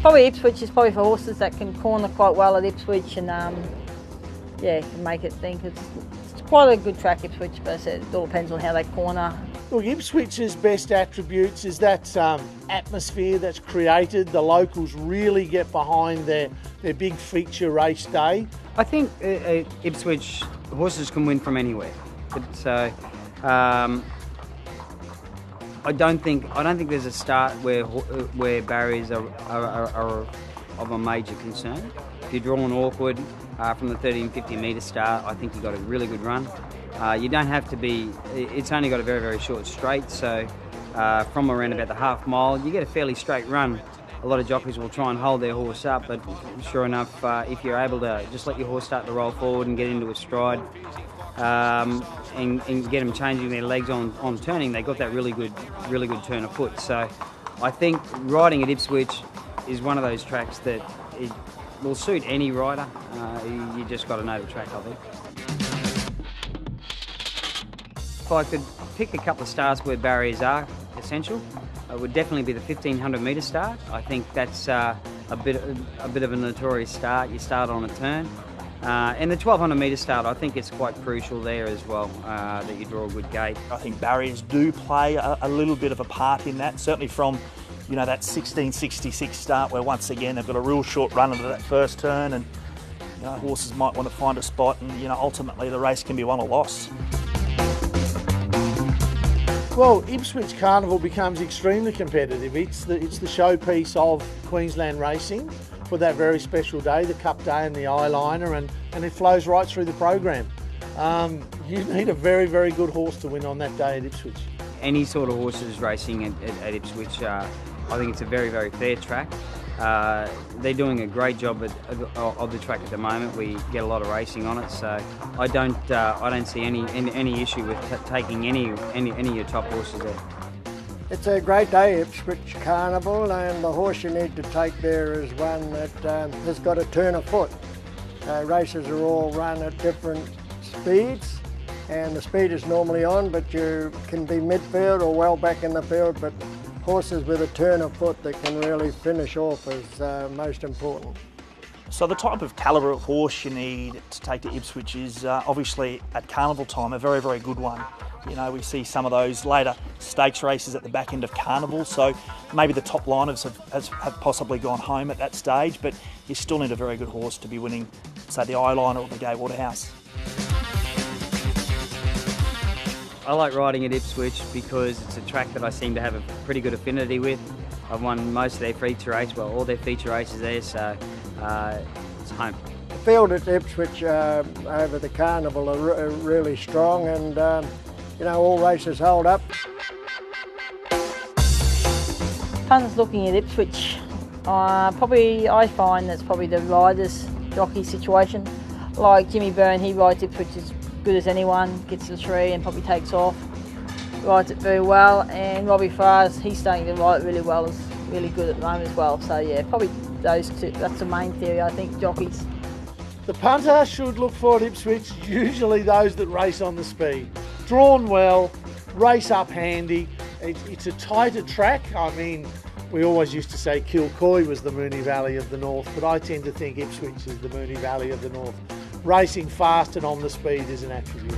Probably Ipswich is probably for horses that can corner quite well at Ipswich and yeah, can make it think. It's quite a good track, Ipswich, but as I said, it all depends on how they corner. Look, Ipswich's best attributes is that atmosphere that's created. The locals really get behind their big feature race day. I think Ipswich horses can win from anywhere. So I don't think there's a start where barriers are of a major concern. If you're drawn awkward from the 30 and 50 metre start, I think you've got a really good run. You don't have to be. It's only got a very, very short straight, so from around about the half mile, you get a fairly straight run. A lot of jockeys will try and hold their horse up, but sure enough, if you're able to just let your horse start to roll forward and get into a stride, and get them changing their legs on turning, they got that really good turn of foot. So I think riding at Ipswich is one of those tracks that it will suit any rider. You just got to know the track, I think. If I could pick a couple of starts where barriers are essential, it would definitely be the 1500 metre start. I think that's a bit of a notorious start. You start on a turn. And the 1200 metre start, I think it's quite crucial there as well, that you draw a good gate. I think barriers do play a little bit of a part in that, certainly from that 1666 start where once again they've got a real short run into that first turn, and horses might want to find a spot, and ultimately the race can be won or lost. Well, Ipswich Carnival becomes extremely competitive. It's the showpiece of Queensland racing for that very special day, the Cup Day and the eyeliner, and it flows right through the program. You need a very, very good horse to win on that day at Ipswich. Any sort of horses racing at Ipswich, I think it's a very, very fair track. They're doing a great job of the track at the moment. We get a lot of racing on it, so I don't see any issue with taking any of your top horses there. It's a great day, Ipswich Carnival, and the horse you need to take there is one that has got a turn of foot. Races are all run at different speeds, and the speed is normally on, but you can be midfield or well back in the field, but horses with a turn of foot that can really finish off is most important. So the type of calibre of horse you need to take to Ipswich is obviously at carnival time a very, very good one. We see some of those later stakes races at the back end of carnival, so maybe the top liners have possibly gone home at that stage, but you still need a very good horse to be winning, say, the eyeliner or the Gay Waterhouse. I like riding at Ipswich because it's a track that I seem to have a pretty good affinity with. I've won most of their feature races, well, all their feature races there, so it's home. The field at Ipswich over the carnival are really strong, and all races hold up. Punters looking at Ipswich, I find that's probably the riders jockey situation. Like Jimmy Byrne, he rides Ipswich as good as anyone, gets to the tree and probably takes off, rides it very well. And Robbie Farr's, he's starting to ride it really well, is really good at the moment as well. So yeah, probably those two, that's the main theory, I think, jockeys. The punter should look for at Ipswich, usually those that race on the speed. Drawn well, race up handy. It's a tighter track. I mean, we always used to say Kilcoy was the Moonee Valley of the North, but I tend to think Ipswich is the Moonee Valley of the North. Racing fast and on the speed is an attribute.